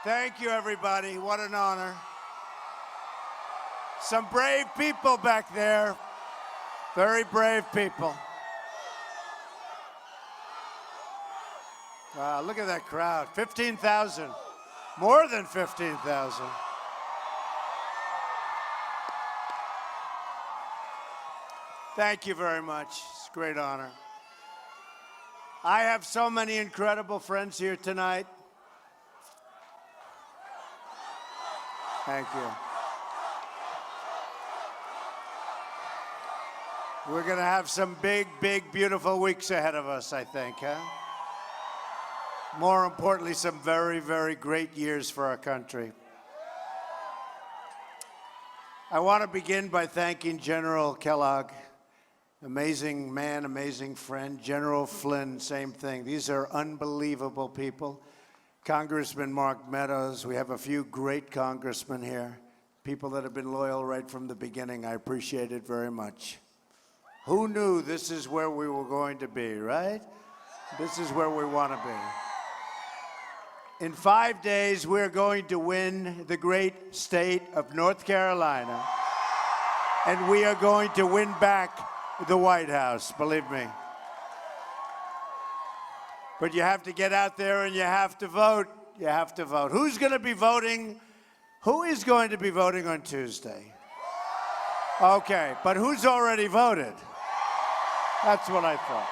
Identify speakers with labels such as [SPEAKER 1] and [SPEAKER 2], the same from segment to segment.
[SPEAKER 1] Thank you, everybody. What an honor. Some brave people back there. Very brave people. Wow, look at that crowd. 15,000. More than 15,000. Thank you very much. It's a great honor. I have so many incredible friends here tonight. Thank you. We're going to have some big, beautiful weeks ahead of us, I think, huh? More importantly, some very, very great years for our country. I want to begin by thanking General Kellogg. Amazing man, amazing friend. General Flynn, same thing. These are unbelievable people. Congressman Mark Meadows, we have a few great congressmen here. People that have been loyal right from the beginning. I appreciate it very much. Who knew this is where we were going to be, right? This is where we want to be. In 5 days, we're going to win the great state of North Carolina. And we are going to win back the White House, believe me. But you have to get out there and you have to vote. You have to vote. Who's going to be voting? Who is going to be voting on Tuesday? Okay, but who's already voted? That's what I thought.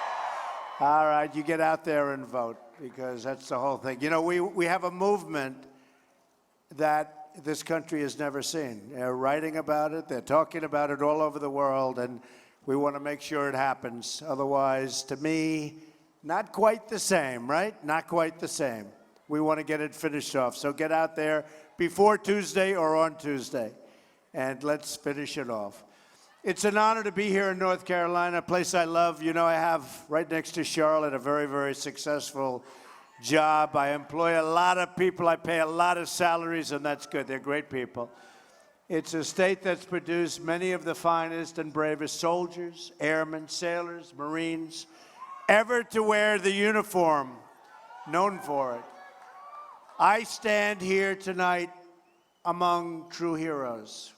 [SPEAKER 1] All right, you get out there and vote, because that's the whole thing. You know, we have a movement that this country has never seen. They're writing about it. They're talking about it all over the world, and we want to make sure it happens. Otherwise, to me, not quite the same, right? Not quite the same. We want to get it finished off. So get out there before Tuesday or on Tuesday, and let's finish it off. It's an honor to be here in North Carolina, a place I love. You know, I have right next to Charlotte a very, very successful job. I employ a lot of people. I pay a lot of salaries, and that's good. They're great people. It's a state that's produced many of the finest and bravest soldiers, airmen, sailors, Marines, ever to wear the uniform, known for it. I stand here tonight among true heroes,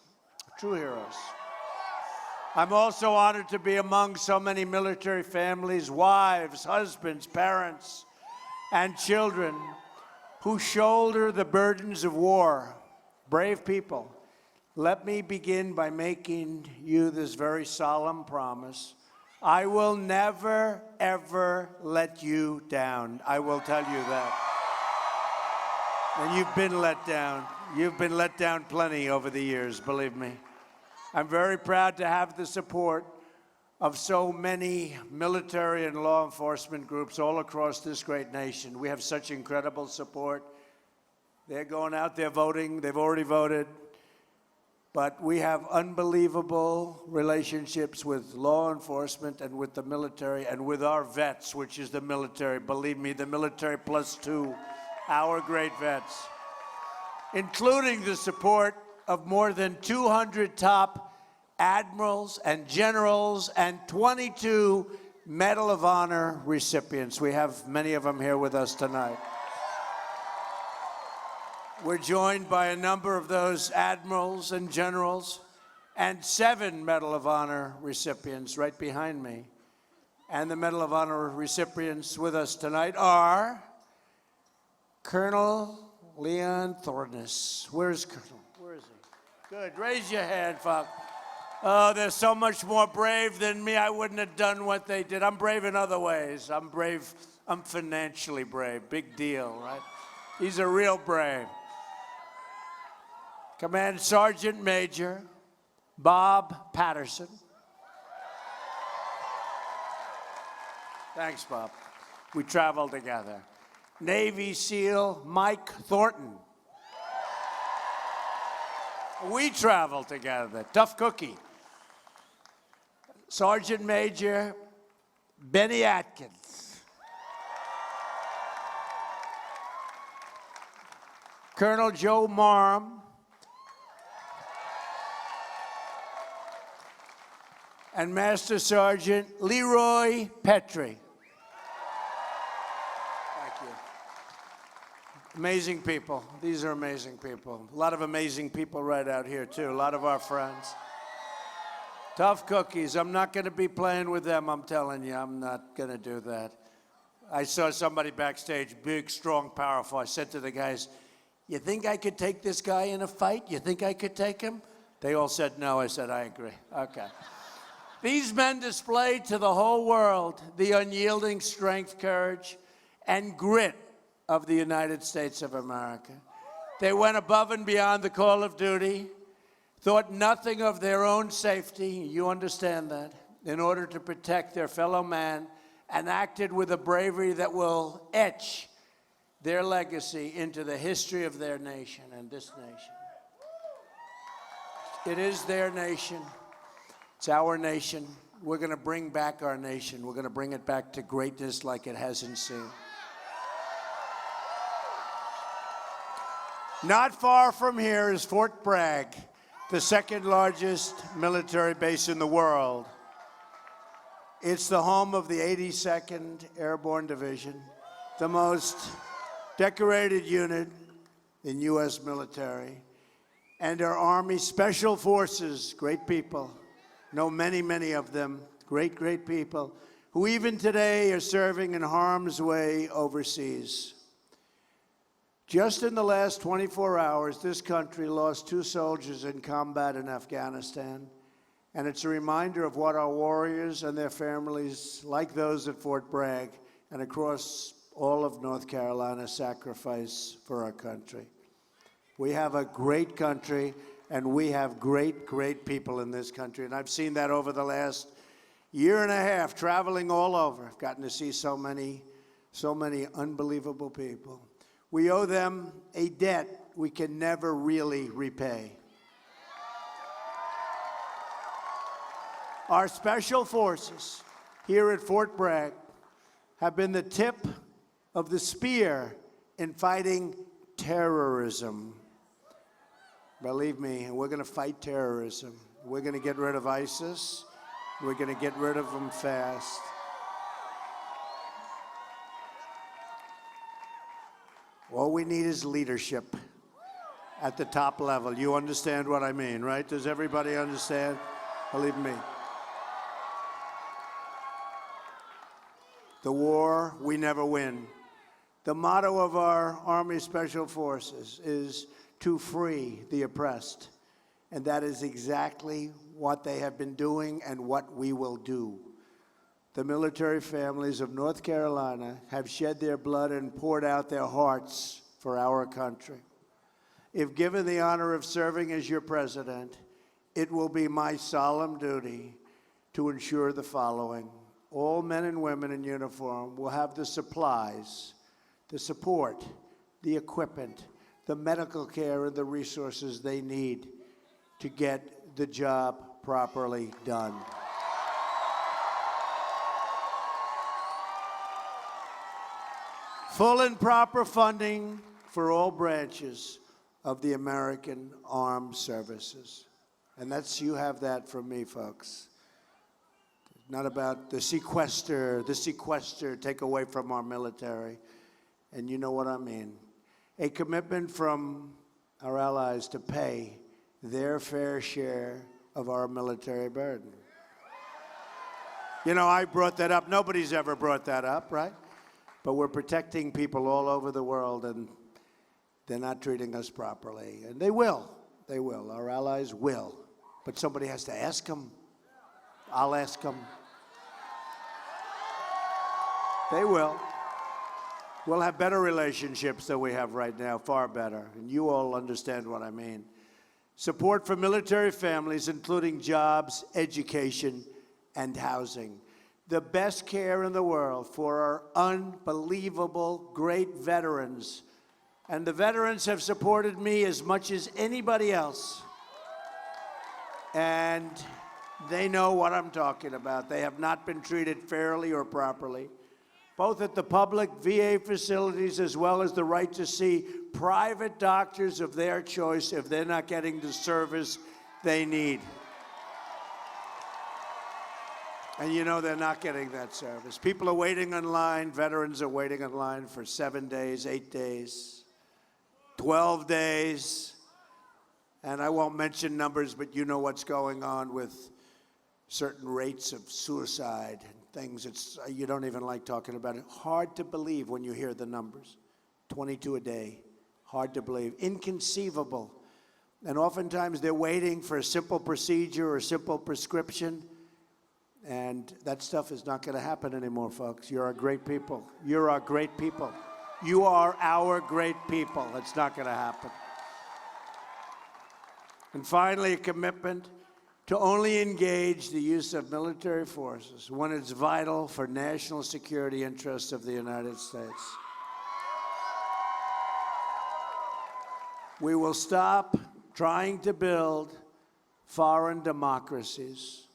[SPEAKER 1] true heroes. I'm also honored to be among so many military families, wives, husbands, parents, and children who shoulder the burdens of war. Brave people. Let me begin by making you this very solemn promise. I will never, ever let you down. I will tell you that. And you've been let down. You've been let down plenty over the years, believe me. I'm very proud to have the support of so many military and law enforcement groups all across this great nation. We have such incredible support. They're going out there voting. They've already voted. But we have unbelievable relationships with law enforcement and with the military and with our vets, which is the military. Believe me, the military +2, our great vets, including the support of more than 200 top admirals and generals and 22 Medal of Honor recipients. We have many of them here with us tonight. We're joined by a number of those admirals and generals and 7 Medal of Honor recipients right behind me. And the Medal of Honor recipients with us tonight are Colonel Leon Thorness. Where's Colonel? Where is he? Good. Raise your hand, Fox. Oh, they're so much more brave than me. I wouldn't have done what they did. I'm brave in other ways. I'm brave. I'm financially brave. Big deal, right? He's a real brave. Command Sergeant Major Bob Patterson. Thanks, Bob. We travel together. Navy SEAL Mike Thornton. We travel together. Tough cookie. Sergeant Major Benny Atkins. Colonel Joe Marm. And Master Sergeant Leroy Petrie. Thank you. Amazing people. These are amazing people. A lot of amazing people right out here, too. A lot of our friends. Tough cookies. I'm not going to be playing with them, I'm telling you. I'm not going to do that. I saw somebody backstage, big, strong, powerful. I said to the guys, you think I could take this guy in a fight? You think I could take him? They all said no. I said, I agree. Okay. These men displayed to the whole world the unyielding strength, courage, and grit of the United States of America. They went above and beyond the call of duty, thought nothing of their own safety, you understand that, in order to protect their fellow man, and acted with a bravery that will etch their legacy into the history of their nation and this nation. It is their nation. It's our nation. We're going to bring back our nation. We're going to bring it back to greatness like it hasn't seen. Not far from here is Fort Bragg, the second largest military base in the world. It's the home of the 82nd Airborne Division, the most decorated unit in U.S. military, and our Army Special Forces, great people, know many, many of them, great, great people, who even today are serving in harm's way overseas. Just in the last 24 hours, this country lost 2 soldiers in combat in Afghanistan, and it's a reminder of what our warriors and their families, like those at Fort Bragg and across all of North Carolina, sacrifice for our country. We have a great country, and we have great, great people in this country, and I've seen that over the last year and a half, traveling all over. I've gotten to see so many unbelievable people. We owe them a debt we can never really repay. Our special forces here at Fort Bragg have been the tip of the spear in fighting terrorism. Believe me, we're going to fight terrorism. We're going to get rid of ISIS. We're going to get rid of them fast. All we need is leadership at the top level. You understand what I mean, right? Does everybody understand? Believe me. The war we never win. The motto of our Army Special Forces is to free the oppressed. And that is exactly what they have been doing and what we will do. The military families of North Carolina have shed their blood and poured out their hearts for our country. If given the honor of serving as your president, it will be my solemn duty to ensure the following. All men and women in uniform will have the supplies, the support, the equipment, the medical care, and the resources they need to get the job properly done. Full and proper funding for all branches of the American Armed Services. And that's, you have that from me, folks. Not about the sequester, take away from our military. And you know what I mean. A commitment from our allies to pay their fair share of our military burden. You know, I brought that up. Nobody's ever brought that up, right? But we're protecting people all over the world, and they're not treating us properly. And they will. They will. Our allies will. But somebody has to ask them. I'll ask them. They will. We'll have better relationships than we have right now, far better. And you all understand what I mean. Support for military families, including jobs, education, and housing. The best care in the world for our unbelievable, great veterans. And the veterans have supported me as much as anybody else. And they know what I'm talking about. They have not been treated fairly or properly, both at the public VA facilities as well as the right to see private doctors of their choice if they're not getting the service they need. And you know they're not getting that service. People are waiting in line. Veterans are waiting in line for 7 days, 8 days. 12 days. And I won't mention numbers, but you know what's going on with certain rates of suicide and things. You don't even like talking about it. Hard to believe when you hear the numbers. 22 a day. Hard to believe. Inconceivable. And oftentimes they're waiting for a simple procedure or a simple prescription. And that stuff is not going to happen anymore, folks. You're our great people. You're our great people. You are our great people. It's not going to happen. And finally, a commitment to only engage the use of military forces when it's vital for national security interests of the United States. We will stop trying to build foreign democracies,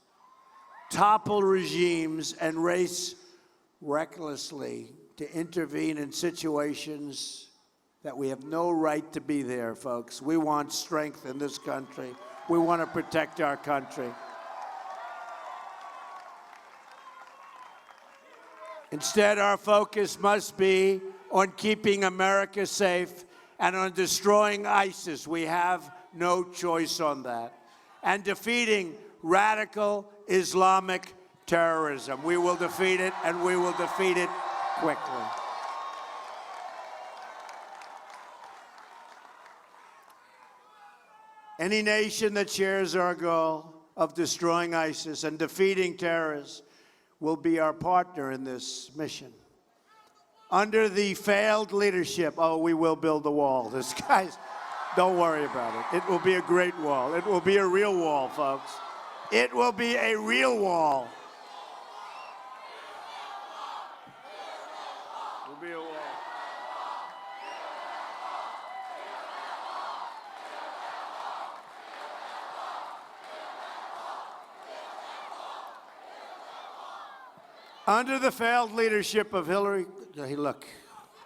[SPEAKER 1] topple regimes, and race recklessly to intervene in situations that we have no right to be there, folks. We want strength in this country. We want to protect our country. Instead, our focus must be on keeping America safe and on destroying ISIS. We have no choice on that. And defeating radical Islamic terrorism. We will defeat it, and we will defeat it quickly. Any nation that shares our goal of destroying ISIS and defeating terrorists will be our partner in this mission. Under the failed leadership, we will build a wall. This guy's, don't worry about it. It will be a great wall. It will be a real wall, folks. It will be a real wall. It will be a wall. Under the failed leadership of Hillary, hey, look,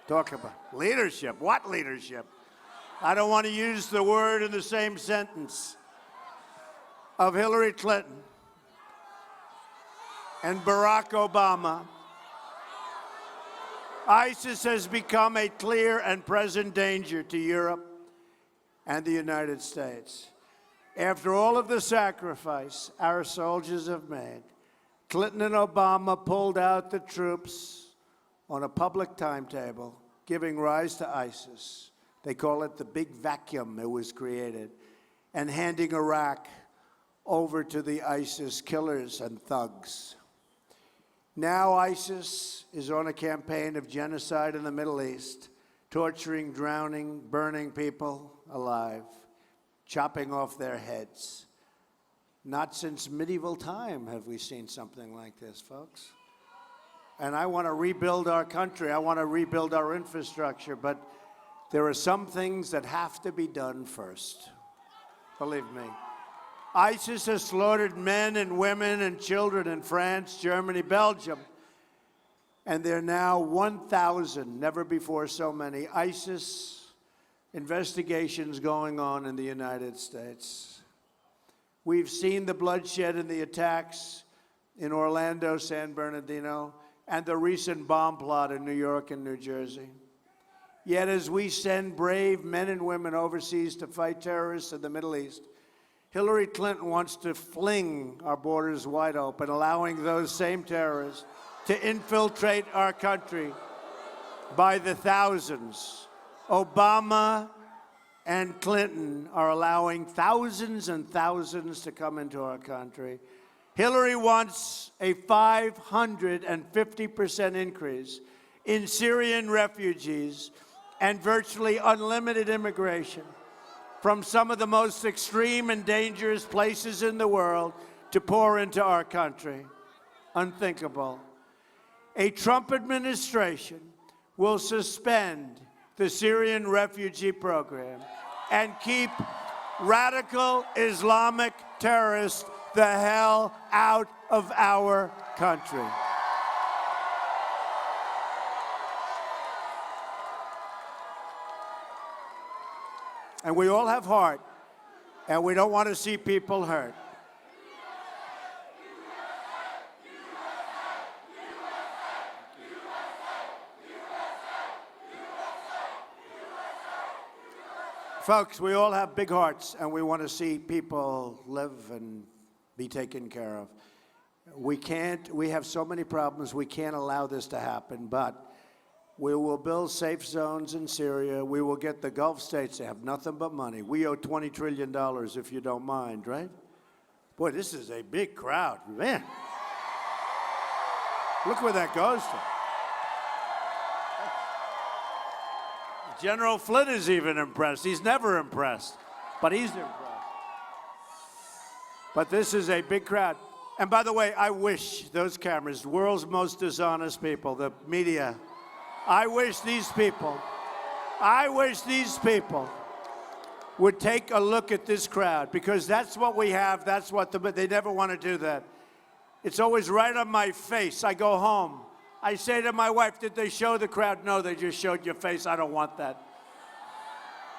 [SPEAKER 1] talk about leadership. What leadership? I don't want to use the word in the same sentence. Of Hillary Clinton and Barack Obama, ISIS has become a clear and present danger to Europe and the United States. After all of the sacrifice our soldiers have made, Clinton and Obama pulled out the troops on a public timetable, giving rise to ISIS. They call it the big vacuum that was created, and handing Iraq over to the ISIS killers and thugs. Now ISIS is on a campaign of genocide in the Middle East, torturing, drowning, burning people alive, chopping off their heads. Not since medieval time have we seen something like this, folks. And I want to rebuild our country. I want to rebuild our infrastructure, but there are some things that have to be done first. Believe me. ISIS has slaughtered men and women and children in France, Germany, Belgium. And there are now 1,000, never before so many, ISIS investigations going on in the United States. We've seen the bloodshed in the attacks in Orlando, San Bernardino, and the recent bomb plot in New York and New Jersey. Yet as we send brave men and women overseas to fight terrorists in the Middle East, Hillary Clinton wants to fling our borders wide open, allowing those same terrorists to infiltrate our country by the thousands. Obama and Clinton are allowing thousands and thousands to come into our country. Hillary wants a 550% increase in Syrian refugees and virtually unlimited immigration from some of the most extreme and dangerous places in the world to pour into our country. Unthinkable. A Trump administration will suspend the Syrian refugee program and keep radical Islamic terrorists the hell out of our country. And we all have heart, and we don't want to see people hurt. Folks, we all have big hearts, and we want to see people live and be taken care of. We have so many problems, we can't allow this to happen, but we will build safe zones in Syria. We will get the Gulf states to have nothing but money. We owe $20 trillion, if you don't mind, right? Boy, this is a big crowd, man. Look where that goes to. General Flynn is even impressed. He's never impressed, but he's impressed. But this is a big crowd. And by the way, I wish those cameras, the world's most dishonest people, the media, I wish these people would take a look at this crowd, because that's what we have, that's what they never want to do that. It's always right on my face. I go home. I say to my wife, did they show the crowd? No, they just showed your face. I don't want that.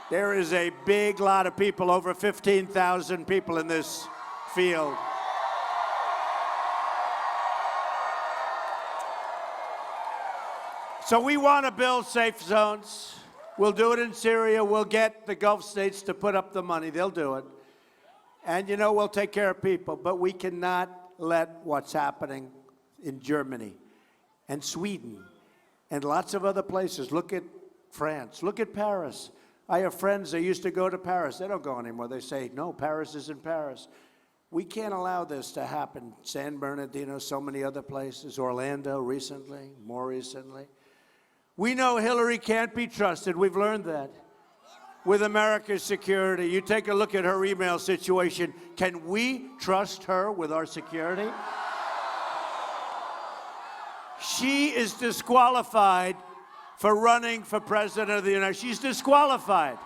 [SPEAKER 1] There is a big lot of people, over 15,000 people in this field. So we want to build safe zones. We'll do it in Syria. We'll get the Gulf states to put up the money. They'll do it. And, you know, we'll take care of people. But we cannot let what's happening in Germany and Sweden and lots of other places. Look at France. Look at Paris. I have friends that used to go to Paris. They don't go anymore. They say, no, Paris isn't Paris. We can't allow this to happen. San Bernardino, so many other places. Orlando recently, more recently. We know Hillary can't be trusted. We've learned that. With America's security, you take a look at her email situation. Can we trust her with our security? She is disqualified for running for president of the United States. She's disqualified.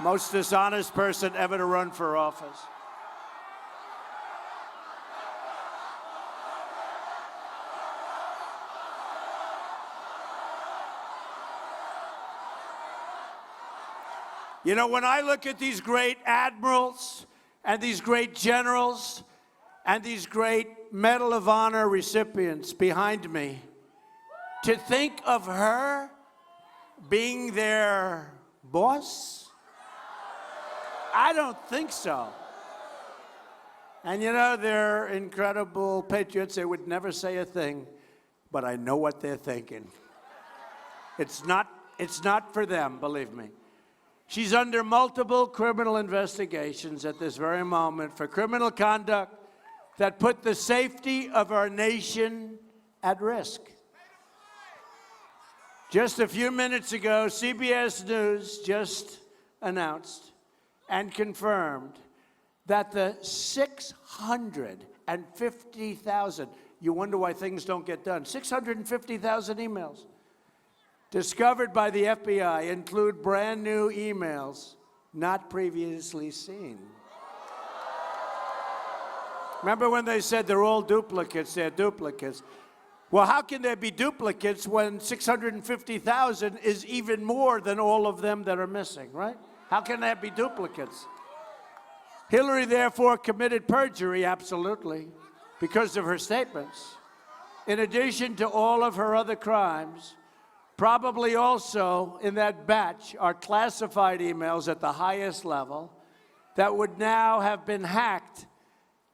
[SPEAKER 1] Most dishonest person ever to run for office. You know, when I look at these great admirals and these great generals and these great Medal of Honor recipients behind me, to think of her being their boss? I don't think so. And you know, they're incredible patriots. They would never say a thing, but I know what they're thinking. It's not for them, believe me. She's under multiple criminal investigations at this very moment for criminal conduct that put the safety of our nation at risk. Just a few minutes ago, CBS News just announced and confirmed that the 650,000, you wonder why things don't get done, 650,000 emails discovered by the FBI include brand new emails not previously seen. Remember when they said they're all duplicates, they're duplicates. Well, how can there be duplicates when 650,000 is even more than all of them that are missing, right? How can there be duplicates? Hillary, therefore, committed perjury, absolutely, because of her statements. In addition to all of her other crimes, probably also in that batch are classified emails at the highest level that would now have been hacked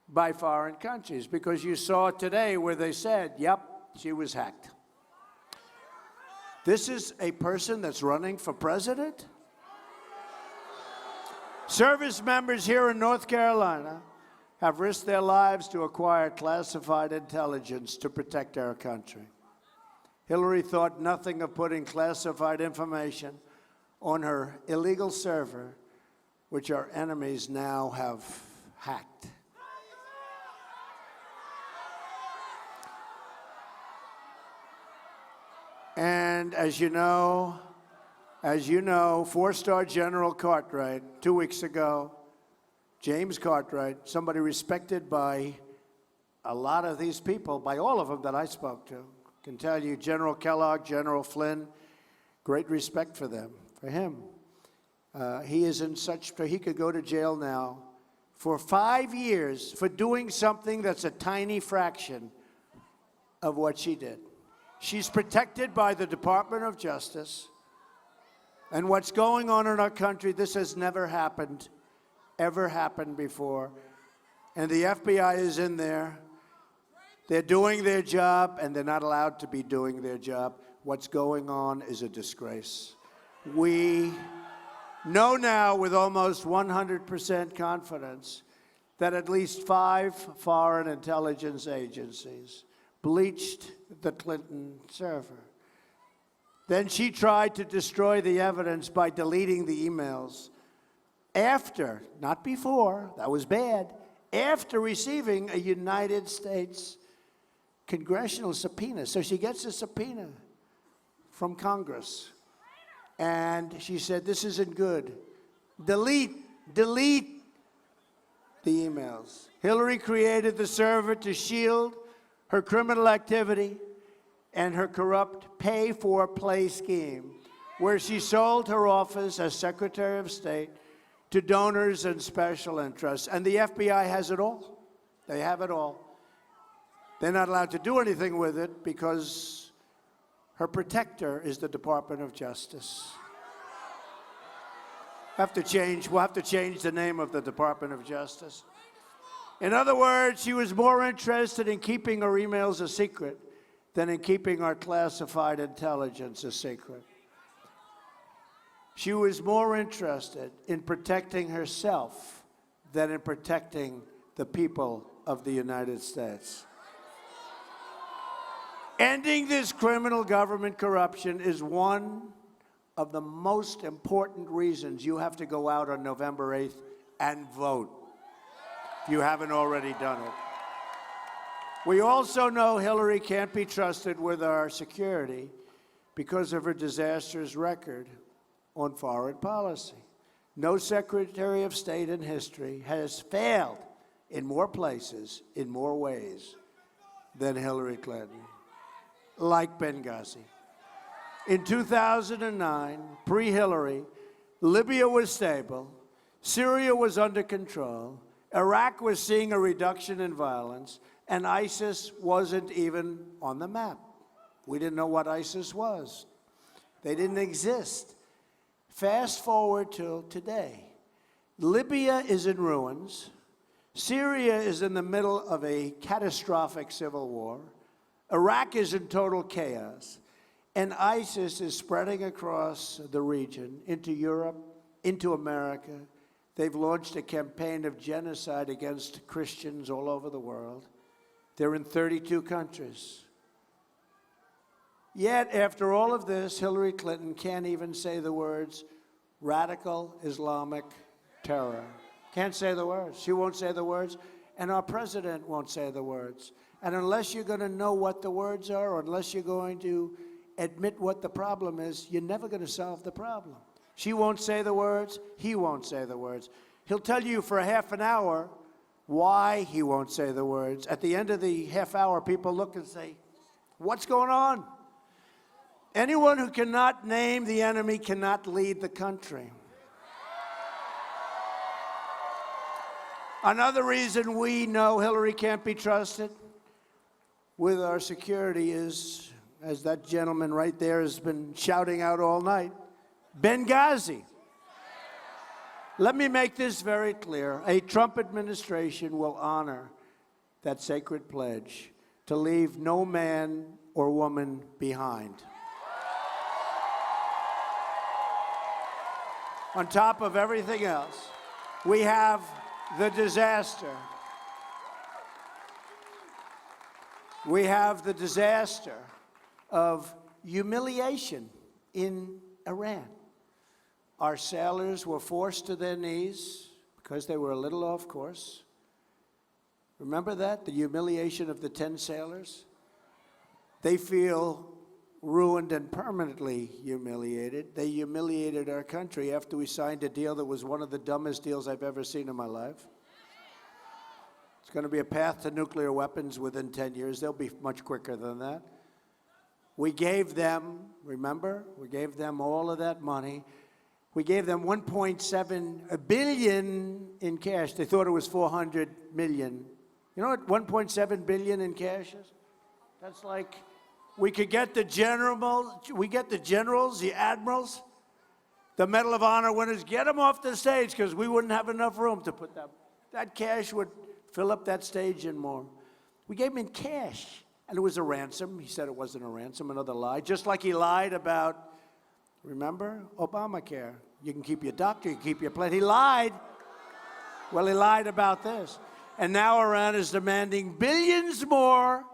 [SPEAKER 1] by foreign countries, because you saw today where they said, yep, she was hacked. This is a person that's running for president? Service members here in North Carolina have risked their lives to acquire classified intelligence to protect our country. Hillary thought nothing of putting classified information on her illegal server, which our enemies now have hacked. And as you know, four-star General Cartwright, 2 weeks ago, James Cartwright, somebody respected by a lot of these people, by all of them that I spoke to, can tell you, General Kellogg, General Flynn, great respect for them, for him. He is in such, he could go to jail now for 5 years for doing something that's a tiny fraction of what she did. She's protected by the Department of Justice. And what's going on in our country, this has never happened, ever happened before. And the FBI is in there. They're doing their job, and they're not allowed to be doing their job. What's going on is a disgrace. We know now with almost 100% confidence that at least 5 foreign intelligence agencies bleached the Clinton server. Then she tried to destroy the evidence by deleting the emails after, not before, that was bad, after receiving a United States congressional subpoena. So she gets a subpoena from Congress. And she said, this isn't good. Delete the emails. Hillary created the server to shield her criminal activity and her corrupt pay-for-play scheme, where she sold her office as Secretary of State to donors and special interests. And the FBI has it all. They have it all. They're not allowed to do anything with it because her protector is the Department of Justice. We'll have to change the name of the Department of Justice. In other words, she was more interested in keeping her emails a secret than in keeping our classified intelligence a secret. She was more interested in protecting herself than in protecting the people of the United States. Ending this criminal government corruption is one of the most important reasons you have to go out on November 8th and vote, if you haven't already done it. We also know Hillary can't be trusted with our security because of her disastrous record on foreign policy. No Secretary of State in history has failed in more places, in more ways, than Hillary Clinton, like Benghazi. In 2009, pre-Hillary, Libya was stable, Syria was under control, Iraq was seeing a reduction in violence, and ISIS wasn't even on the map. We didn't know what ISIS was. They didn't exist. Fast forward till today. Libya is in ruins. Syria is in the middle of a catastrophic civil war. Iraq is in total chaos. And ISIS is spreading across the region, into Europe, into America. They've launched a campaign of genocide against Christians all over the world. They're in 32 countries. Yet, after all of this, Hillary Clinton can't even say the words radical Islamic terror. Can't say the words. She won't say the words, and our president won't say the words. And unless you're going to know what the words are, or unless you're going to admit what the problem is, you're never going to solve the problem. She won't say the words. He won't say the words. He'll tell you for a half an hour why he won't say the words. At the end of the half hour, people look and say, what's going on? Anyone who cannot name the enemy cannot lead the country. Another reason we know Hillary can't be trusted with our security is, as that gentleman right there has been shouting out all night, Benghazi. Let me make this very clear. A Trump administration will honor that sacred pledge to leave no man or woman behind. On top of everything else, we have the disaster. We have the disaster of humiliation in Iran. Our sailors were forced to their knees because they were a little off course. Remember that? The humiliation of the 10 sailors? They feel ruined and permanently humiliated. They humiliated our country after we signed a deal that was one of the dumbest deals I've ever seen in my life. It's going to be a path to nuclear weapons within 10 years. They'll be much quicker than that. We gave them, remember? We gave them all of that money. We gave them $1.7 billion in cash. They thought it was $400 million. You know what $1.7 billion in cash is? That's like, we could get the generals, the admirals, The Medal of Honor winners, get them off the stage because we wouldn't have enough room to put that. That cash would fill up that stage and more. We gave him in cash, and it was a ransom. He said it wasn't a ransom, another lie. Just like he lied about, remember, Obamacare. You can keep your doctor, you can keep your plan. He lied. Well, he lied about this. And now Iran is demanding billions more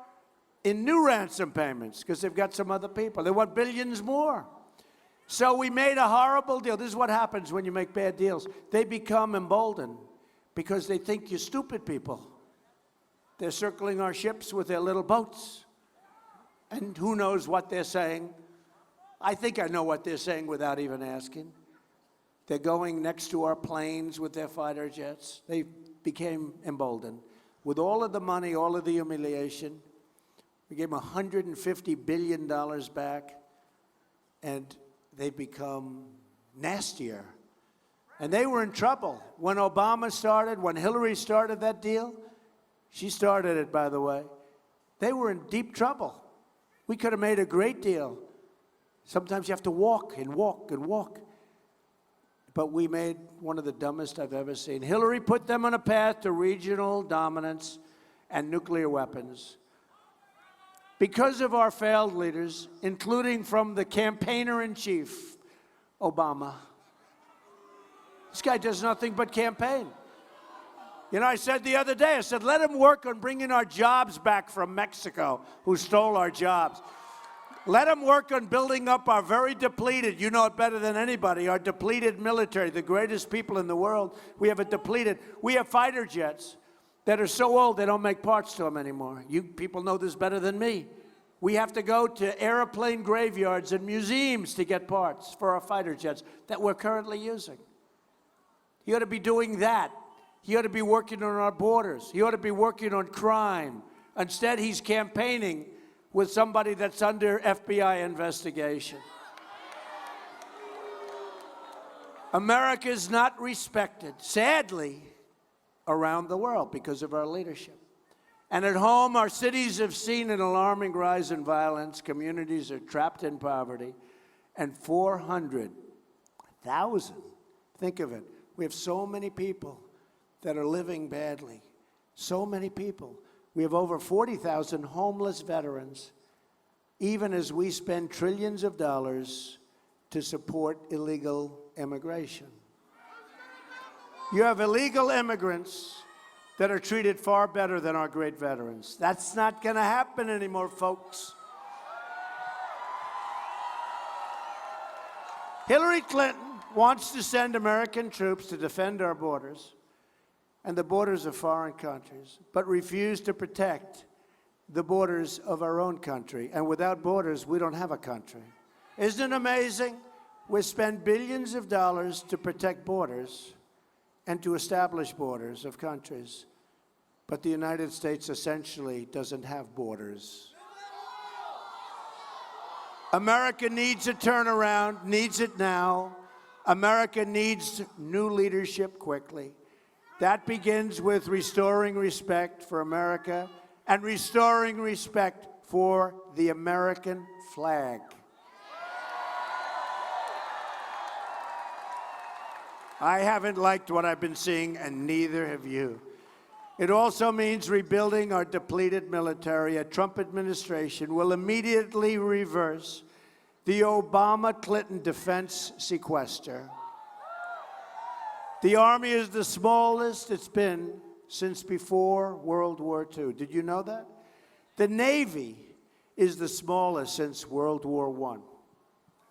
[SPEAKER 1] in new ransom payments because they've got some other people. They want billions more. So we made a horrible deal. This is what happens when you make bad deals. They become emboldened because they think you're stupid people. They're circling our ships with their little boats. And who knows what they're saying. I think I know what they're saying without even asking. They're going next to our planes with their fighter jets. They became emboldened. With all of the money, all of the humiliation, we gave them $150 billion back, and they become nastier. And they were in trouble. When Obama started, when Hillary started that deal, she started it, by the way, they were in deep trouble. We could have made a great deal. Sometimes you have to walk and walk and walk. But we made one of the dumbest I've ever seen. Hillary put them on a path to regional dominance and nuclear weapons. Because of our failed leaders, including from the campaigner-in-chief, Obama. This guy does nothing but campaign. You know, I said the other day, I said, let him work on bringing our jobs back from Mexico, who stole our jobs. Let him work on building up our very depleted, you know it better than anybody, our depleted military, the greatest people in the world. We have we have fighter jets that are so old they don't make parts to them anymore. You people know this better than me. We have to go to airplane graveyards and museums to get parts for our fighter jets that we're currently using. He ought to be doing that. He ought to be working on our borders. He ought to be working on crime. Instead, he's campaigning with somebody that's under FBI investigation. America is not respected, sadly, around the world because of our leadership. And at home, our cities have seen an alarming rise in violence. Communities are trapped in poverty. And 400,000, think of it, we have so many people that are living badly. So many people. We have over 40,000 homeless veterans, even as we spend trillions of dollars to support illegal immigration. You have illegal immigrants that are treated far better than our great veterans. That's not going to happen anymore, folks. Hillary Clinton wants to send American troops to defend our borders and the borders of foreign countries, but refuse to protect the borders of our own country. And without borders, we don't have a country. Isn't it amazing? We spend billions of dollars to protect borders and to establish borders of countries. But the United States essentially doesn't have borders. America needs a turnaround, needs it now. America needs new leadership quickly. That begins with restoring respect for America and restoring respect for the American flag. I haven't liked what I've been seeing, and neither have you. It also means rebuilding our depleted military. A Trump administration will immediately reverse the Obama-Clinton defense sequester. The Army is the smallest it's been since before World War II. Did you know that? The Navy is the smallest since World War I.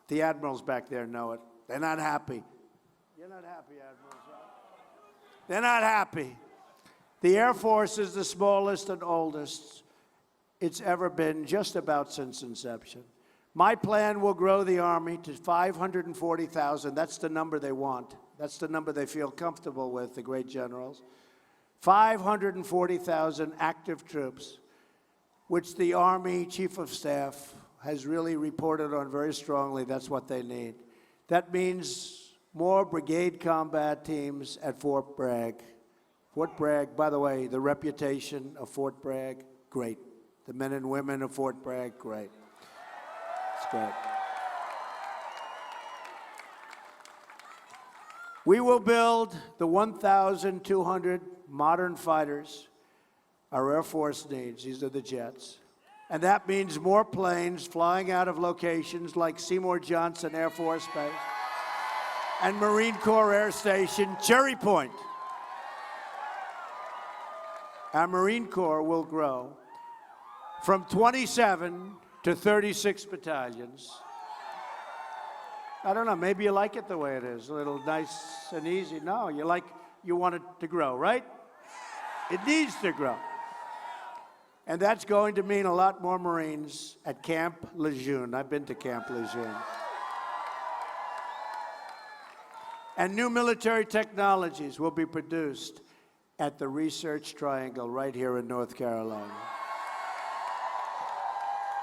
[SPEAKER 1] The admirals back there know it. They're not happy. You're not happy, admirals, right? They're not happy. The Air Force is the smallest and oldest it's ever been, just about since inception. My plan will grow the Army to 540,000. That's the number they want. That's the number they feel comfortable with, the great generals. 540,000 active troops, which the Army Chief of Staff has really reported on very strongly. That's what they need. That means more brigade combat teams at Fort Bragg. Fort Bragg, by the way, the reputation of Fort Bragg, great. The men and women of Fort Bragg, great. It's great. We will build the 1,200 modern fighters our Air Force needs. These are the jets. And that means more planes flying out of locations like Seymour Johnson Air Force Base and Marine Corps Air Station, Cherry Point. Our Marine Corps will grow from 27 to 36 battalions. I don't know, maybe you like it the way it is, a little nice and easy. No, you want it to grow, right? It needs to grow. And that's going to mean a lot more Marines at Camp Lejeune. I've been to Camp Lejeune. And new military technologies will be produced at the Research Triangle right here in North Carolina.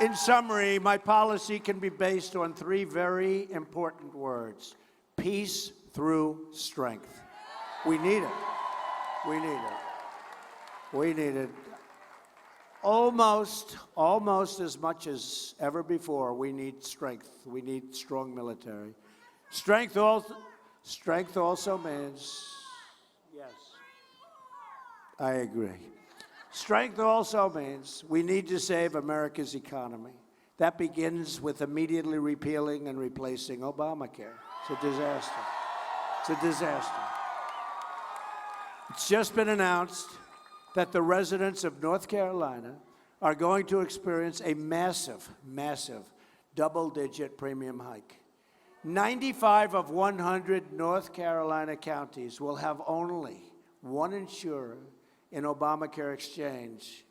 [SPEAKER 1] In summary, my policy can be based on three very important words: peace through strength. We need it. We need it. We need it. Almost as much as ever before, we need strength. We need strong military. Strength also means, yes, I agree. Strength also means we need to save America's economy. That begins with immediately repealing and replacing Obamacare. It's a disaster. It's a disaster. It's just been announced that the residents of North Carolina are going to experience a massive, massive double-digit premium hike. 95 of 100 North Carolina counties will have only one insurer in Obamacare exchange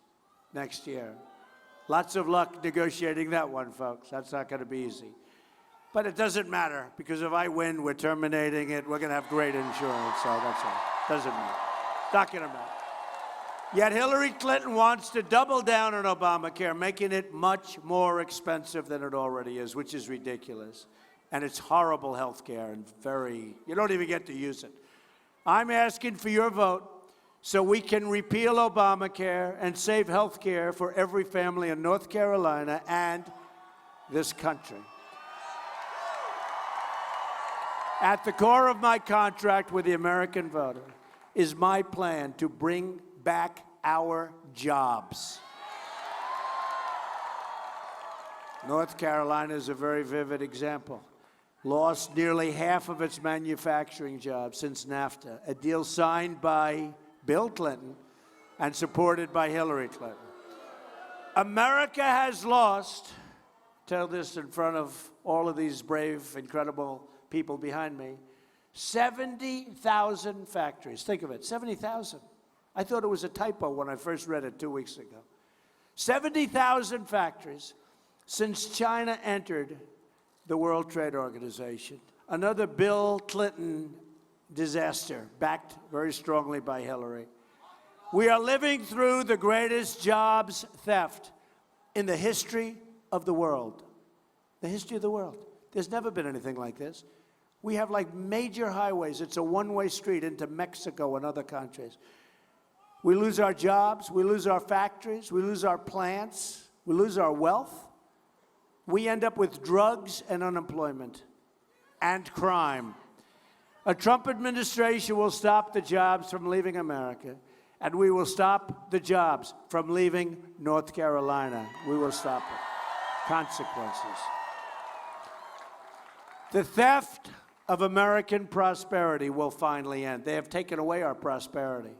[SPEAKER 1] next year. Lots of luck negotiating that one, folks. That's not going to be easy. But it doesn't matter, because if I win, we're terminating it. We're going to have great insurance, so that's all. Doesn't matter. Not going to matter. Yet Hillary Clinton wants to double down on Obamacare, making it much more expensive than it already is, which is ridiculous. And it's horrible health care and you don't even get to use it. I'm asking for your vote so we can repeal Obamacare and save health care for every family in North Carolina and this country. At the core of my contract with the American voter is my plan to bring back our jobs. North Carolina is a very vivid example. Lost nearly half of its manufacturing jobs since NAFTA, a deal signed by Bill Clinton and supported by Hillary Clinton. America has lost, tell this in front of all of these brave, incredible people behind me, 70,000 factories. Think of it, 70,000. I thought it was a typo when I first read it 2 weeks ago. 70,000 factories since China entered the World Trade Organization. Another Bill Clinton disaster, backed very strongly by Hillary. We are living through the greatest jobs theft in the history of the world. The history of the world. There's never been anything like this. We have like major highways. It's a one-way street into Mexico and other countries. We lose our jobs, we lose our factories, we lose our plants, we lose our wealth. We end up with drugs and unemployment and crime. A Trump administration will stop the jobs from leaving America, and we will stop the jobs from leaving North Carolina. We will stop it. Consequences. The theft of American prosperity will finally end. They have taken away our prosperity.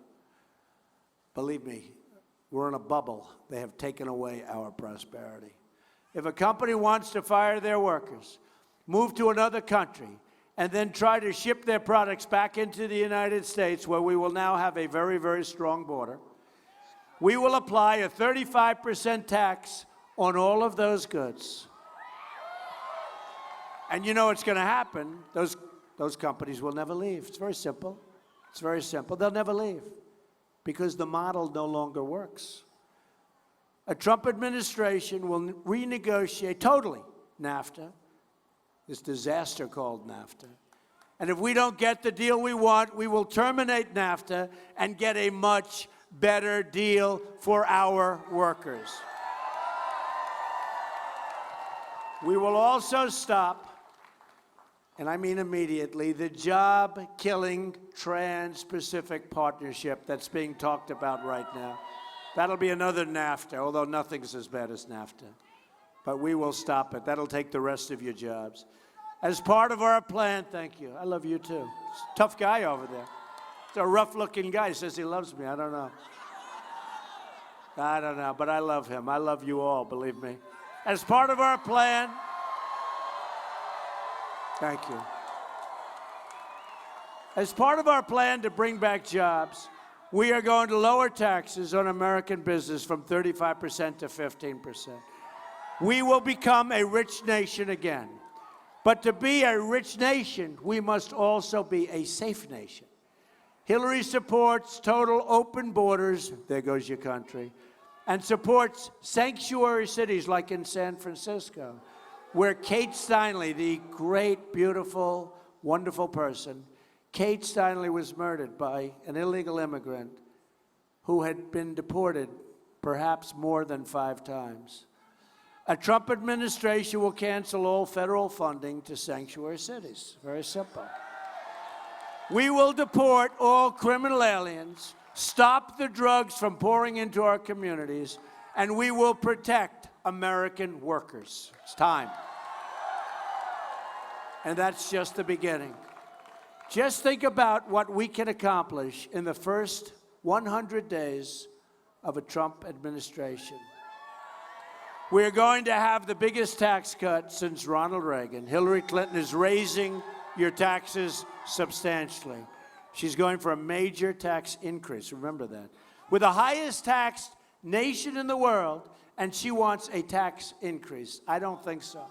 [SPEAKER 1] Believe me, we're in a bubble. They have taken away our prosperity. If a company wants to fire their workers, move to another country, and then try to ship their products back into the United States, where we will now have a very, very strong border, we will apply a 35% tax on all of those goods. And you know what's going to happen? Those companies will never leave. It's very simple. It's very simple. They'll never leave because the model no longer works. A Trump administration will renegotiate totally NAFTA, this disaster called NAFTA. And if we don't get the deal we want, we will terminate NAFTA and get a much better deal for our workers. We will also stop and I mean immediately, the job-killing Trans-Pacific Partnership that's being talked about right now. That'll be another NAFTA, although nothing's as bad as NAFTA. But we will stop it. That'll take the rest of your jobs. As part of our plan, thank you. I love you too. Tough guy over there. It's a rough-looking guy. He says he loves me. I don't know. I don't know, but I love him. I love you all, believe me. As part of our plan, thank you. As part of our plan to bring back jobs, we are going to lower taxes on American business from 35% to 15%. We will become a rich nation again. But to be a rich nation, we must also be a safe nation. Hillary supports total open borders, there goes your country, and supports sanctuary cities like in San Francisco, where Kate Steinle, the great, beautiful, wonderful person, Kate Steinle was murdered by an illegal immigrant who had been deported perhaps more than 5 times. A Trump administration will cancel all federal funding to sanctuary cities. Very simple. We will deport all criminal aliens, stop the drugs from pouring into our communities, and we will protect American workers. It's time. And that's just the beginning. Just think about what we can accomplish in the first 100 days of a Trump administration. We're going to have the biggest tax cut since Ronald Reagan. Hillary Clinton is raising your taxes substantially. She's going for a major tax increase, remember that. We're the highest taxed nation in the world, and she wants a tax increase. I don't think so.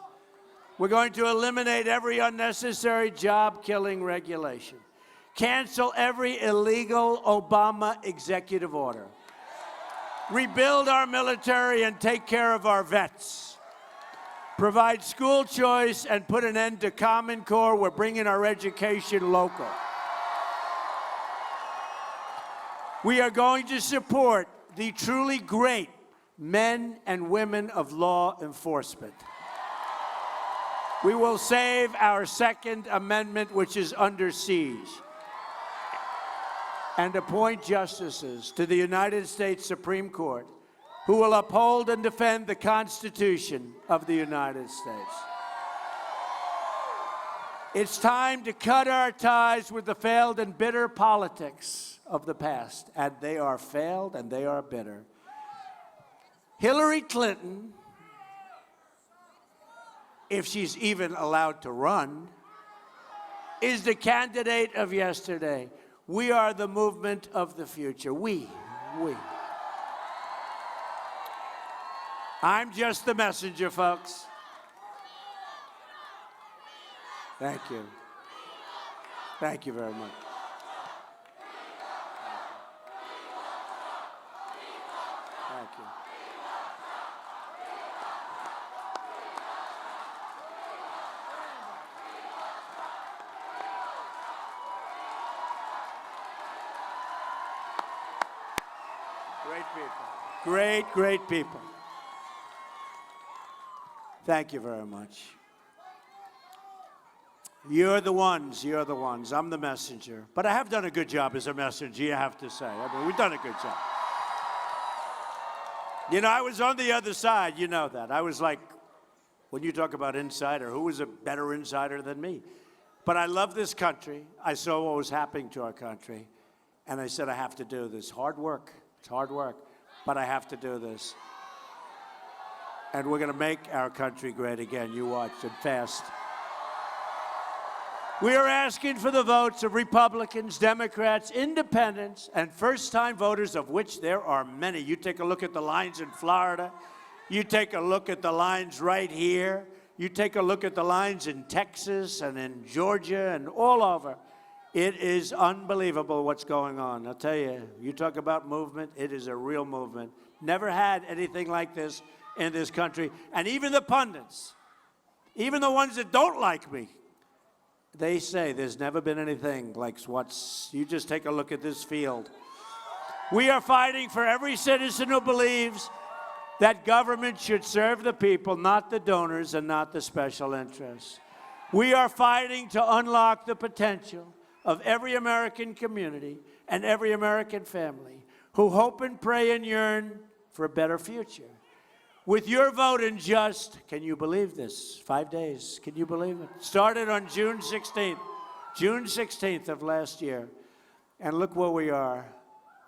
[SPEAKER 1] We're going to eliminate every unnecessary job-killing regulation. Cancel every illegal Obama executive order. Rebuild our military and take care of our vets. Provide school choice and put an end to Common Core. We're bringing our education local. We are going to support the truly great men and women of law enforcement. We will save our Second Amendment, which is under siege, and appoint justices to the United States Supreme Court who will uphold and defend the Constitution of the United States. It's time to cut our ties with the failed and bitter politics of the past, and they are failed and they are bitter. Hillary Clinton, if she's even allowed to run, is the candidate of yesterday. We are the movement of the future. We. I'm just the messenger, folks. Thank you. Thank you very much. Thank you. Great people. Great people. Thank you very much. You're the ones. I'm the messenger. But I have done a good job as a messenger, you have to say. I mean, we've done a good job. You know, I was on the other side, you know that. I was like, when you talk about insider, who was a better insider than me? But I love this country. I saw what was happening to our country. And I said, I have to do this. Hard work. It's hard work. But I have to do this. And we're going to make our country great again. You watch it fast. We are asking for the votes of Republicans, Democrats, Independents, and first-time voters, of which there are many. You take a look at the lines in Florida. You take a look at the lines right here. You take a look at the lines in Texas and in Georgia and all over. It is unbelievable what's going on. I'll tell you, you talk about movement, it is a real movement. Never had anything like this in this country. And even the pundits, even the ones that don't like me, they say there's never been anything like what's, you just take a look at this field. We are fighting for every citizen who believes that government should serve the people, not the donors and not the special interests. We are fighting to unlock the potential of every American community and every American family who hope and pray and yearn for a better future. With your vote in just, can you believe this, 5 days, can you believe it? Started on June 16th of last year. And look where we are.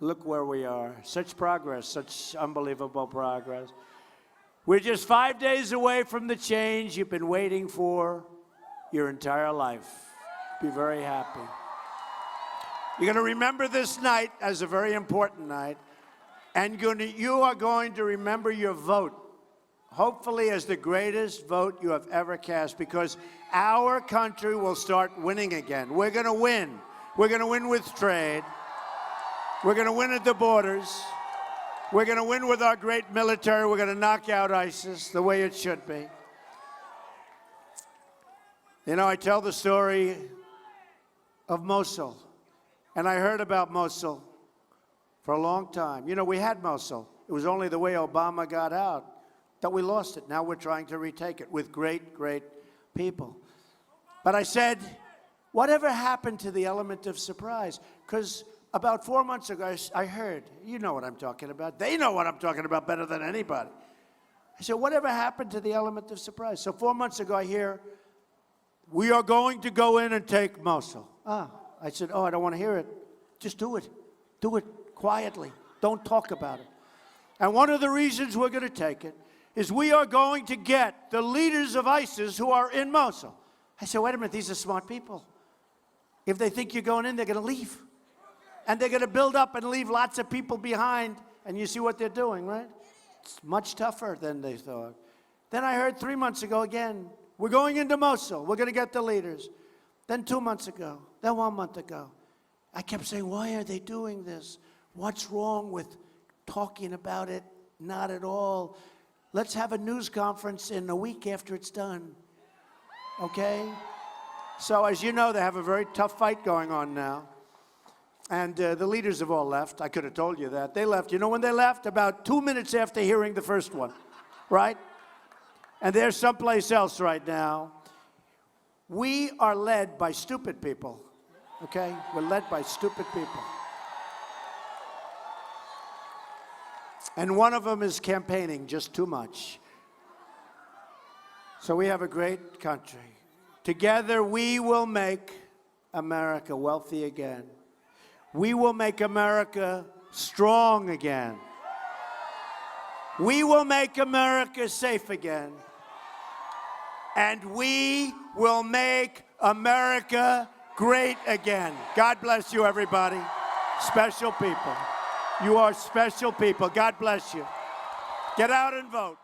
[SPEAKER 1] Look where we are. Such progress, such unbelievable progress. We're just 5 days away from the change you've been waiting for your entire life. Be very happy. You're going to remember this night as a very important night, and you are going to remember your vote, hopefully as the greatest vote you have ever cast, because our country will start winning again. We're going to win. We're going to win with trade. We're going to win at the borders. We're going to win with our great military. We're going to knock out ISIS the way it should be. You know, I tell the story of Mosul, and I heard about Mosul for a long time. You know, we had Mosul. It was only the way Obama got out that we lost it. Now we're trying to retake it with great, great people. But I said, whatever happened to the element of surprise? Because about 4 months ago, I heard, you know what I'm talking about. They know what I'm talking about better than anybody. I said, whatever happened to the element of surprise? So 4 months ago, I hear, we are going to go in and take Mosul. I said, I don't want to hear it. Just do it. Do it quietly. Don't talk about it. And one of the reasons we're going to take it is we are going to get the leaders of ISIS who are in Mosul. I said, wait a minute, these are smart people. If they think you're going in, they're going to leave. And they're going to build up and leave lots of people behind. And you see what they're doing, right? It's much tougher than they thought. Then I heard 3 months ago again, we're going into Mosul. We're going to get the leaders. Then 2 months ago. Then 1 month ago. I kept saying, why are they doing this? What's wrong with talking about it? Not at all. Let's have a news conference in a week after it's done. Okay? So as you know, they have a very tough fight going on now. And the leaders have all left. I could have told you that. They left. You know when they left? About 2 minutes after hearing the first one. Right? And they're someplace else right now. We are led by stupid people. Okay? We're led by stupid people. And one of them is campaigning just too much. So we have a great country. Together we will make America wealthy again. We will make America strong again. We will make America safe again. And we will make America great again. God bless you, everybody. Special people. You are special people. God bless you. Get out and vote.